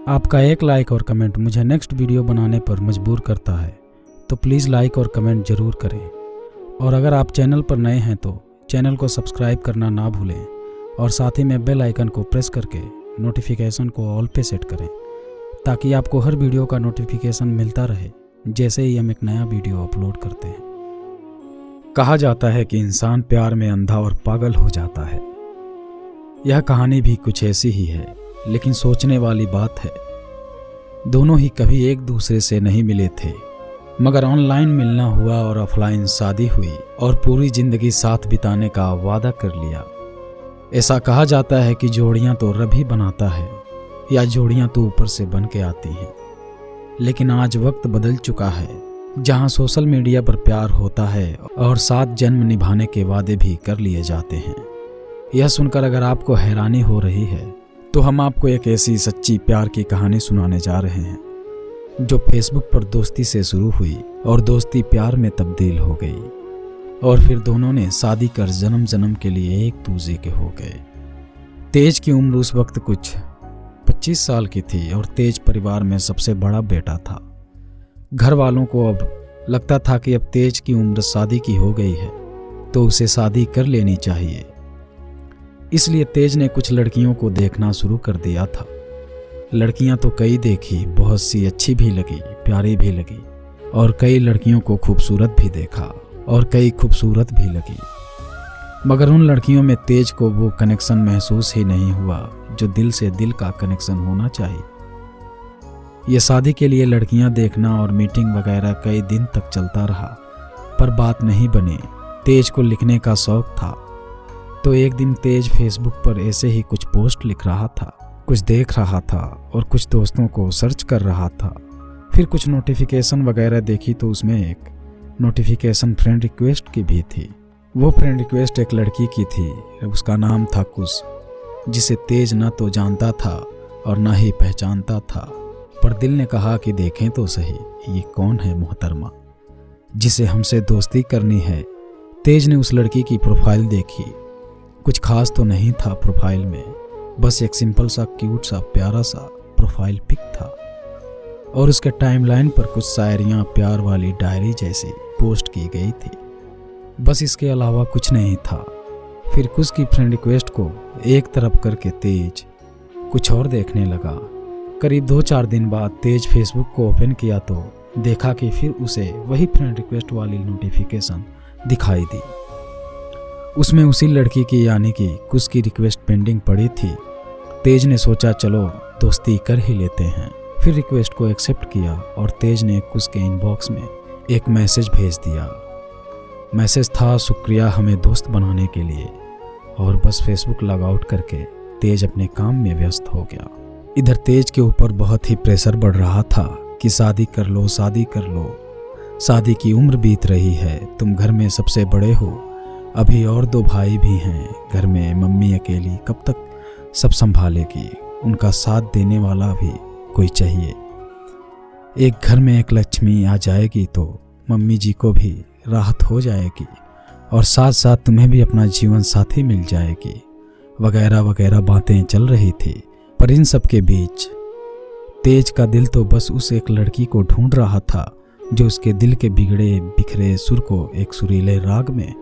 आपका एक लाइक और कमेंट मुझे नेक्स्ट वीडियो बनाने पर मजबूर करता है, तो प्लीज़ लाइक और कमेंट ज़रूर करें। और अगर आप चैनल पर नए हैं तो चैनल को सब्सक्राइब करना ना भूलें और साथ ही में बेल आइकन को प्रेस करके नोटिफिकेशन को ऑल पे सेट करें, ताकि आपको हर वीडियो का नोटिफिकेशन मिलता रहे जैसे ही हम एक नया वीडियो अपलोड करते हैं। कहा जाता है कि इंसान प्यार में अंधा और पागल हो जाता है। यह कहानी भी कुछ ऐसी ही है, लेकिन सोचने वाली बात है, दोनों ही कभी एक दूसरे से नहीं मिले थे, मगर ऑनलाइन मिलना हुआ और ऑफलाइन शादी हुई और पूरी जिंदगी साथ बिताने का वादा कर लिया। ऐसा कहा जाता है कि जोड़ियां तो रब ही बनाता है, या जोड़ियां तो ऊपर से बन के आती हैं। लेकिन आज वक्त बदल चुका है, जहां सोशल मीडिया पर प्यार होता है और साथ जन्म निभाने के वादे भी कर लिए जाते हैं। यह सुनकर अगर आपको हैरानी हो रही है, तो हम आपको एक ऐसी सच्ची प्यार की कहानी सुनाने जा रहे हैं, जो फेसबुक पर दोस्ती से शुरू हुई और दोस्ती प्यार में तब्दील हो गई और फिर दोनों ने शादी कर जन्म जन्म के लिए एक दूसरे के हो गए। तेज की उम्र उस वक्त कुछ 25 साल की थी और तेज परिवार में सबसे बड़ा बेटा था। घर वालों को अब लगता था कि अब तेज की उम्र शादी की हो गई है, तो उसे शादी कर लेनी चाहिए। इसलिए तेज ने कुछ लड़कियों को देखना शुरू कर दिया था। लड़कियां तो कई देखी, बहुत सी अच्छी भी लगी, प्यारी भी लगी, और कई लड़कियों को खूबसूरत भी देखा और कई खूबसूरत भी लगी। मगर उन लड़कियों में तेज को वो कनेक्शन महसूस ही नहीं हुआ जो दिल से दिल का कनेक्शन होना चाहिए। ये शादी के लिए लड़कियां देखना और मीटिंग वगैरह कई दिन तक चलता रहा, पर बात नहीं बनी। तेज को लिखने का शौक था, तो एक दिन तेज फेसबुक पर ऐसे ही कुछ पोस्ट लिख रहा था, कुछ देख रहा था और कुछ दोस्तों को सर्च कर रहा था। फिर कुछ नोटिफिकेशन वगैरह देखी तो उसमें एक नोटिफिकेशन फ्रेंड रिक्वेस्ट की भी थी। वो फ्रेंड रिक्वेस्ट एक लड़की की थी, उसका नाम था कुश, जिसे तेज ना तो जानता था और ना ही पहचानता था, पर दिल ने कहा कि देखें तो सही, ये कौन है मोहतरमा जिसे हमसे दोस्ती करनी है। तेज ने उस लड़की की प्रोफाइल देखी। कुछ खास तो नहीं था प्रोफाइल में, बस एक सिंपल सा क्यूट सा प्यारा सा प्रोफाइल पिक था और उसके टाइमलाइन पर कुछ शायरियाँ प्यार वाली डायरी जैसी पोस्ट की गई थी। बस इसके अलावा कुछ नहीं था। फिर कुछ की फ्रेंड रिक्वेस्ट को एक तरफ करके तेज कुछ और देखने लगा। करीब 2-4 दिन बाद तेज फेसबुक को ओपन किया तो देखा कि फिर उसे वही फ्रेंड रिक्वेस्ट वाली नोटिफिकेशन दिखाई दी। उसमें उसी लड़की की यानी कि कुछ की रिक्वेस्ट पेंडिंग पड़ी थी। तेज ने सोचा चलो दोस्ती कर ही लेते हैं। फिर रिक्वेस्ट को एक्सेप्ट किया और तेज ने कुछ के इनबॉक्स में एक मैसेज भेज दिया। मैसेज था शुक्रिया हमें दोस्त बनाने के लिए, और बस फेसबुक लॉग आउट करके तेज अपने काम में व्यस्त हो गया। इधर तेज के ऊपर बहुत ही प्रेशर बढ़ रहा था कि शादी कर लो, शादी कर लो, शादी की उम्र बीत रही है, तुम घर में सबसे बड़े हो, अभी और 2 भाई भी हैं घर में, मम्मी अकेली कब तक सब संभालेगी, उनका साथ देने वाला भी कोई चाहिए। एक घर में एक लक्ष्मी आ जाएगी तो मम्मी जी को भी राहत हो जाएगी और साथ साथ तुम्हें भी अपना जीवन साथी मिल जाएगी, वगैरह वगैरह बातें चल रही थी। पर इन सब के बीच तेज का दिल तो बस उस एक लड़की को ढूंढ रहा था जो उसके दिल के बिगड़े बिखरे सुर को एक सुरीले राग में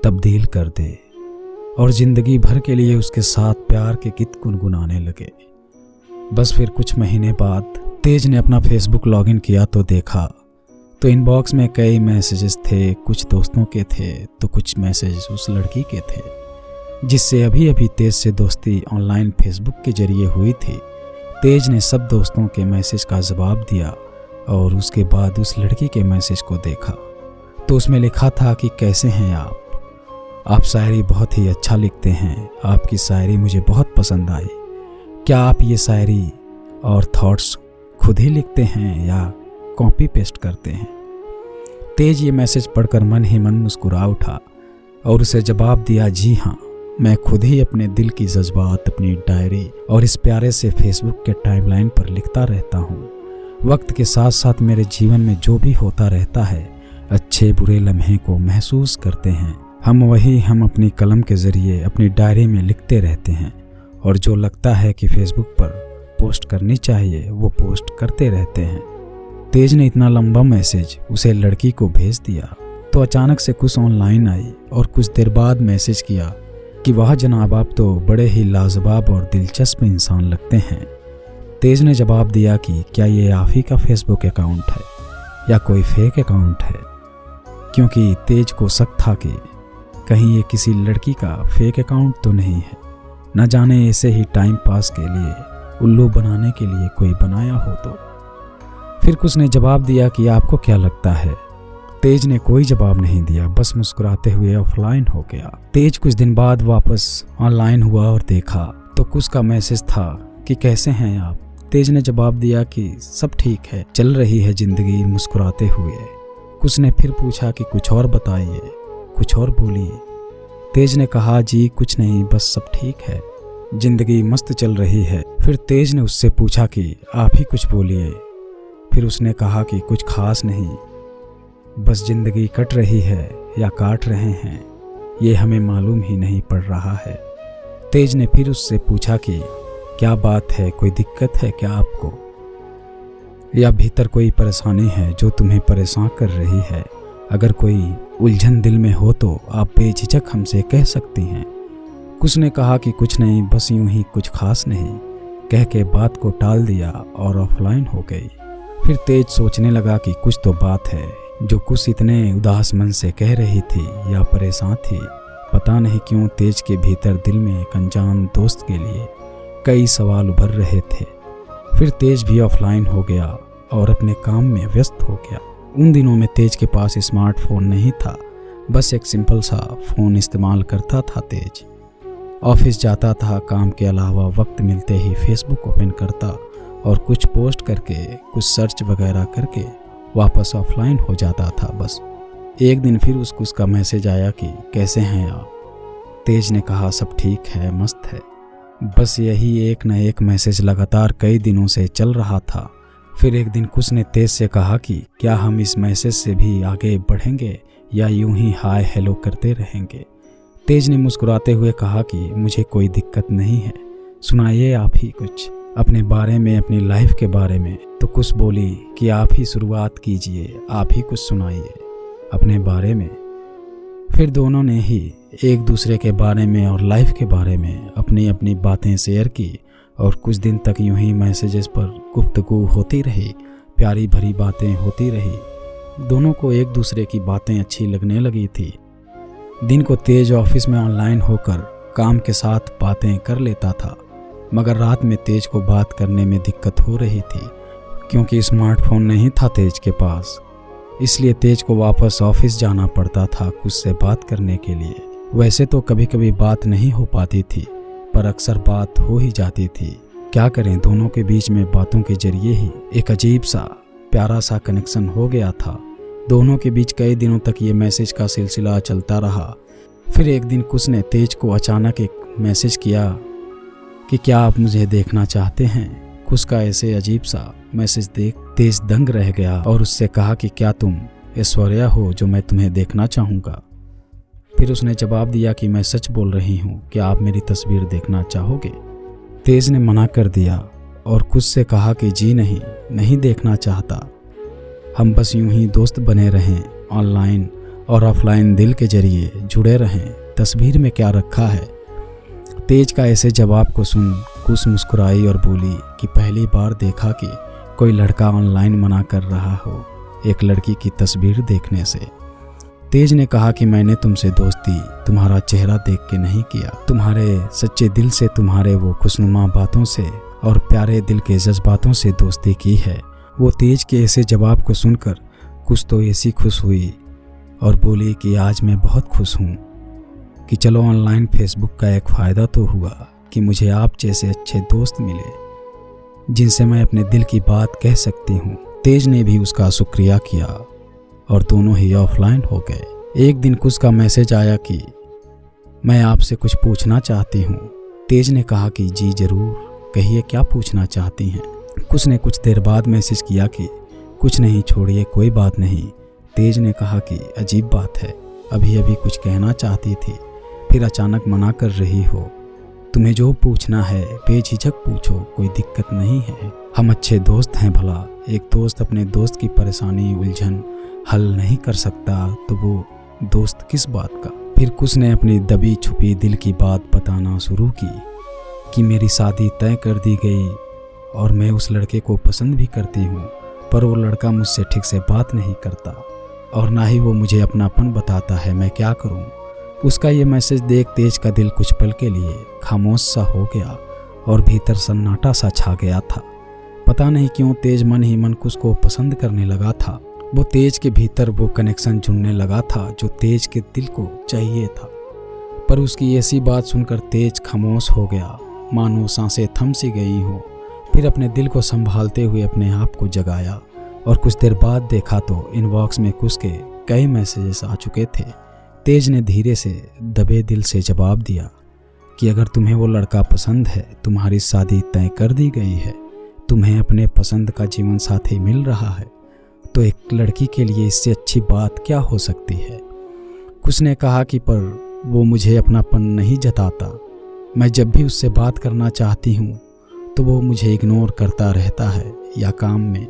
तब्दील कर दे और जिंदगी भर के लिए उसके साथ प्यार के गीत गुनगुनाने लगे। बस फिर कुछ महीने बाद तेज ने अपना फेसबुक लॉगिन किया तो देखा तो इनबॉक्स में कई मैसेजेस थे, कुछ दोस्तों के थे तो कुछ मैसेज उस लड़की के थे जिससे अभी अभी तेज से दोस्ती ऑनलाइन फेसबुक के जरिए हुई थी। तेज ने सब दोस्तों के मैसेज का जवाब दिया और उसके बाद उस लड़की के मैसेज को देखा तो उसमें लिखा था कि कैसे हैं आप शायरी बहुत ही अच्छा लिखते हैं, आपकी शायरी मुझे बहुत पसंद आई। क्या आप ये शायरी और थॉट्स खुद ही लिखते हैं या कॉपी पेस्ट करते हैं? तेज ये मैसेज पढ़कर मन ही मन मुस्कुरा उठा और उसे जवाब दिया, जी हाँ, मैं खुद ही अपने दिल की जज्बात अपनी डायरी और इस प्यारे से फेसबुक के टाइमलाइन पर लिखता रहता हूँ। वक्त के साथ साथ मेरे जीवन में जो भी होता रहता है, अच्छे बुरे लम्हे को महसूस करते हैं हम अपनी कलम के ज़रिए अपनी डायरी में लिखते रहते हैं और जो लगता है कि फेसबुक पर पोस्ट पोस्ट करनी चाहिए वो पोस्ट करते रहते हैं। तेज ने इतना लंबा मैसेज उसे लड़की को भेज दिया तो अचानक से कुछ ऑनलाइन आई और कुछ देर बाद मैसेज किया कि वाह जनाब, आप तो बड़े ही लाजवाब और दिलचस्प इंसान लगते हैं। तेज ने जवाब दिया कि क्या ये आप ही का फेसबुक अकाउंट है या कोई फेक अकाउंट है, क्योंकि तेज को शक था कि कहीं ये किसी लड़की का फेक अकाउंट तो नहीं है, न जाने ऐसे ही टाइम पास के लिए उल्लू बनाने के लिए कोई बनाया हो तो। फिर कुछ ने जवाब दिया कि आपको क्या लगता है। तेज ने कोई जवाब नहीं दिया, बस मुस्कुराते हुए ऑफलाइन हो गया। तेज कुछ दिन बाद वापस ऑनलाइन हुआ और देखा तो कुछ का मैसेज था कि कैसे हैं आप। तेज ने जवाब दिया कि सब ठीक है, चल रही है जिंदगी मुस्कुराते हुए। कुछ ने फिर पूछा कि कुछ और बताइए, कुछ और बोलिए। तेज ने कहा जी कुछ नहीं, बस सब ठीक है, जिंदगी मस्त चल रही है। फिर तेज ने उससे पूछा कि आप ही कुछ बोलिए। फिर उसने कहा कि कुछ खास नहीं, बस जिंदगी कट रही है या काट रहे हैं ये हमें मालूम ही नहीं पड़ रहा है। तेज ने फिर उससे पूछा कि क्या बात है, कोई दिक्कत है क्या आपको, या भीतर कोई परेशानी है जो तुम्हें परेशान कर रही है। अगर कोई उलझन दिल में हो तो आप बेझिझक हमसे कह सकती हैं। कुछ ने कहा कि कुछ नहीं, बस यूं ही, कुछ खास नहीं, कह के बात को टाल दिया और ऑफलाइन हो गई। फिर तेज सोचने लगा कि कुछ तो बात है जो कुछ इतने उदास मन से कह रही थी या परेशान थी। पता नहीं क्यों तेज के भीतर दिल में एक अनजान दोस्त के लिए कई सवाल उभर रहे थे। फिर तेज भी ऑफलाइन हो गया और अपने काम में व्यस्त हो गया। उन दिनों में तेज के पास स्मार्टफोन नहीं था, बस एक सिंपल सा फ़ोन इस्तेमाल करता था। तेज ऑफिस जाता था, काम के अलावा वक्त मिलते ही फेसबुक ओपन करता और कुछ पोस्ट करके, कुछ सर्च वगैरह करके वापस ऑफलाइन हो जाता था। बस एक दिन फिर उसका मैसेज आया कि कैसे हैं आप। तेज ने कहा सब ठीक है, मस्त है। बस यही एक न एक मैसेज लगातार कई दिनों से चल रहा था। फिर एक दिन कुछ ने तेज से कहा कि क्या हम इस मैसेज से भी आगे बढ़ेंगे या यूं ही हाय हेलो करते रहेंगे। तेज ने मुस्कुराते हुए कहा कि मुझे कोई दिक्कत नहीं है, सुनाइए आप ही कुछ अपने बारे में, अपनी लाइफ के बारे में। तो कुछ बोली कि आप ही शुरुआत कीजिए, आप ही कुछ सुनाइए अपने बारे में। फिर दोनों ने ही एक दूसरे के बारे में और लाइफ के बारे में अपनी अपनी बातें शेयर की और कुछ दिन तक यूं ही मैसेजेस पर गुफ्तगू होती रही, प्यारी भरी बातें होती रही। दोनों को एक दूसरे की बातें अच्छी लगने लगी थी। दिन को तेज ऑफिस में ऑनलाइन होकर काम के साथ बातें कर लेता था, मगर रात में तेज को बात करने में दिक्कत हो रही थी क्योंकि स्मार्टफोन नहीं था तेज के पास। इसलिए तेज को वापस ऑफिस जाना पड़ता था कुछ से बात करने के लिए। वैसे तो कभी कभी बात नहीं हो पाती थी, पर अक्सर बात हो ही जाती थी। क्या करें, दोनों के बीच में बातों के जरिए ही एक अजीब सा प्यारा सा कनेक्शन हो गया था। दोनों के बीच कई दिनों तक ये मैसेज का सिलसिला चलता रहा। फिर एक दिन कुछ ने तेज को अचानक एक मैसेज किया कि क्या आप मुझे देखना चाहते हैं। कुछ का ऐसे अजीब सा मैसेज देख तेज दंग रह गया और उससे कहा कि क्या तुम ऐश्वर्या हो जो मैं तुम्हें देखना चाहूँगा। फिर उसने जवाब दिया कि मैं सच बोल रही हूँ, क्या आप मेरी तस्वीर देखना चाहोगे। तेज ने मना कर दिया और कुछ से कहा कि जी नहीं, नहीं देखना चाहता, हम बस यूं ही दोस्त बने रहें, ऑनलाइन और ऑफलाइन दिल के जरिए जुड़े रहें, तस्वीर में क्या रखा है। तेज का ऐसे जवाब को सुन कुछ मुस्कुराई और बोली कि पहली बार देखा कि कोई लड़का ऑनलाइन मना कर रहा हो एक लड़की की तस्वीर देखने से। तेज ने कहा कि मैंने तुमसे दोस्ती तुम्हारा चेहरा देख के नहीं किया, तुम्हारे सच्चे दिल से, तुम्हारे वो खुशनुमा बातों से और प्यारे दिल के जज्बातों से दोस्ती की है। वो तेज के ऐसे जवाब को सुनकर कुछ तो ऐसी खुश हुई और बोली कि आज मैं बहुत खुश हूँ कि चलो ऑनलाइन फेसबुक का एक फ़ायदा तो हुआ कि मुझे आप जैसे अच्छे दोस्त मिले जिनसे मैं अपने दिल की बात कह सकती हूँ। तेज ने भी उसका शुक्रिया किया और दोनों ही ऑफलाइन हो गए। एक दिन कुछ का मैसेज आया कि मैं आपसे कुछ पूछना चाहती हूँ। तेज ने कहा कि जी ज़रूर, कहिए क्या पूछना चाहती हैं। कुछ ने कुछ देर बाद मैसेज किया कि कुछ नहीं, छोड़िए कोई बात नहीं। तेज ने कहा कि अजीब बात है, अभी अभी कुछ कहना चाहती थी, फिर अचानक मना कर रही हो। तुम्हें जो पूछना है बेझिझक पूछो, कोई दिक्कत नहीं है। हम अच्छे दोस्त हैं भला, एक दोस्त अपने दोस्त की परेशानी उलझन हल नहीं कर सकता तो वो दोस्त किस बात का। फिर कुछ ने अपनी दबी छुपी दिल की बात बताना शुरू की कि मेरी शादी तय कर दी गई और मैं उस लड़के को पसंद भी करती हूँ, पर वो लड़का मुझसे ठीक से बात नहीं करता और ना ही वो मुझे अपनापन बताता है। मैं क्या करूँ। उसका ये मैसेज देख तेज का दिल कुछ पल के लिए खामोश सा हो गया और भीतर सन्नाटा सा छा गया था। पता नहीं क्यों तेज मन ही मन कुछ को पसंद करने लगा था। वो तेज के भीतर वो कनेक्शन जुड़ने लगा था जो तेज के दिल को चाहिए था। पर उसकी ऐसी बात सुनकर तेज खामोश हो गया, मानो सांसें थम सी गई हो। फिर अपने दिल को संभालते हुए अपने आप को जगाया और कुछ देर बाद देखा तो इनबॉक्स में कुछ के कई मैसेजेस आ चुके थे। तेज ने धीरे से दबे दिल से जवाब दिया कि अगर तुम्हें वो लड़का पसंद है, तुम्हारी शादी तय कर दी गई है, तुम्हें अपने पसंद का जीवन साथी मिल रहा है, तो एक लड़की के लिए इससे अच्छी बात क्या हो सकती है। कुछ ने कहा कि पर वो मुझे अपनापन नहीं जताता, मैं जब भी उससे बात करना चाहती हूँ तो वो मुझे इग्नोर करता रहता है या काम में,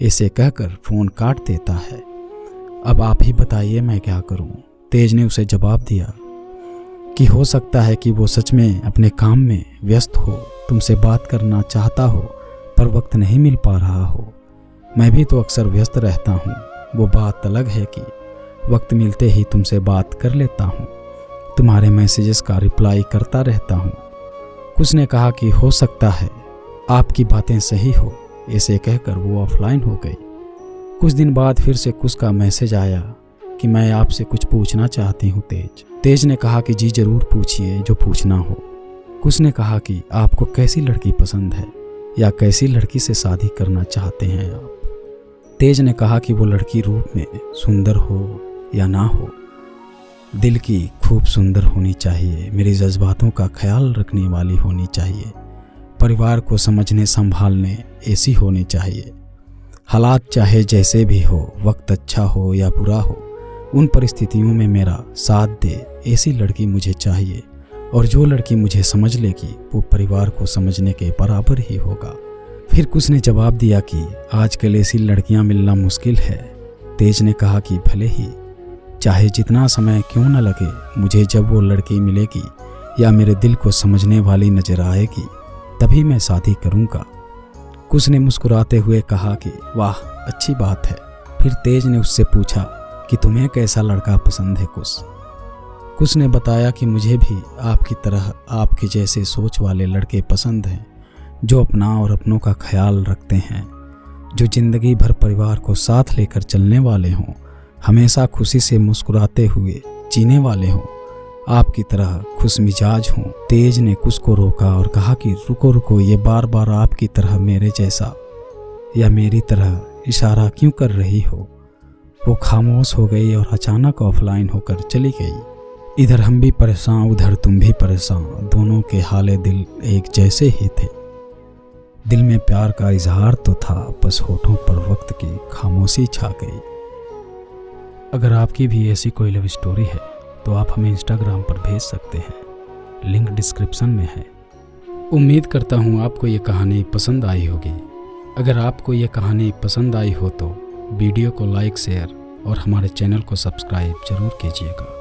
ऐसे कहकर फ़ोन काट देता है। अब आप ही बताइए मैं क्या करूँ। तेज ने उसे जवाब दिया कि हो सकता है कि वो सच में अपने काम में व्यस्त हो, तुमसे बात करना चाहता हो पर वक्त नहीं मिल पा रहा हो। मैं भी तो अक्सर व्यस्त रहता हूँ, वो बात अलग है कि वक्त मिलते ही तुमसे बात कर लेता हूँ, तुम्हारे मैसेजेस का रिप्लाई करता रहता हूँ। कुछ ने कहा कि हो सकता है आपकी बातें सही हो, ऐसे कहकर वो ऑफलाइन हो गई। कुछ दिन बाद फिर से कुछ का मैसेज आया कि मैं आपसे कुछ पूछना चाहती हूँ तेज ने कहा कि जी जरूर पूछिए जो पूछना हो। कुछ ने कहा कि आपको कैसी लड़की पसंद है या कैसी लड़की से शादी करना चाहते हैं आप। तेज ने कहा कि वो लड़की रूप में सुंदर हो या ना हो, दिल की खूब सुंदर होनी चाहिए, मेरे जज्बातों का ख्याल रखने वाली होनी चाहिए, परिवार को समझने संभालने ऐसी होनी चाहिए, हालात चाहे जैसे भी हो, वक्त अच्छा हो या बुरा हो, उन परिस्थितियों में मेरा साथ दे ऐसी लड़की मुझे चाहिए, और जो लड़की मुझे समझ लेगी वो परिवार को समझने के बराबर ही होगा। फिर कुछ ने जवाब दिया कि आजकल ऐसी लड़कियां मिलना मुश्किल है। तेज ने कहा कि भले ही चाहे जितना समय क्यों न लगे, मुझे जब वो लड़की मिलेगी या मेरे दिल को समझने वाली नजर आएगी तभी मैं शादी करूँगा। कुछ ने मुस्कुराते हुए कहा कि वाह अच्छी बात है। फिर तेज ने उससे पूछा कि तुम्हें कैसा लड़का पसंद है। कुछ ने बताया कि मुझे भी आपकी तरह आपके जैसे सोच वाले लड़के पसंद हैं, जो अपना और अपनों का ख्याल रखते हैं, जो ज़िंदगी भर परिवार को साथ लेकर चलने वाले हों, हमेशा खुशी से मुस्कुराते हुए जीने वाले हों, आपकी तरह खुश मिजाज हों। तेज ने कुछ को रोका और कहा कि रुको रुको, ये बार बार आपकी तरह मेरे जैसा या मेरी तरह इशारा क्यों कर रही हो। वो खामोश हो गई और अचानक ऑफलाइन होकर चली गई। इधर हम भी परेशान, उधर तुम भी परेशान, दोनों के हाले दिल एक जैसे ही थे। दिल में प्यार का इजहार तो था, बस होठों पर वक्त की खामोशी छा गई। अगर आपकी भी ऐसी कोई लव स्टोरी है तो आप हमें इंस्टाग्राम पर भेज सकते हैं, लिंक डिस्क्रिप्शन में है। उम्मीद करता हूँ आपको ये कहानी पसंद आई होगी। अगर आपको ये कहानी पसंद आई हो तो वीडियो को लाइक, शेयर और हमारे चैनल को सब्सक्राइब जरूर कीजिएगा।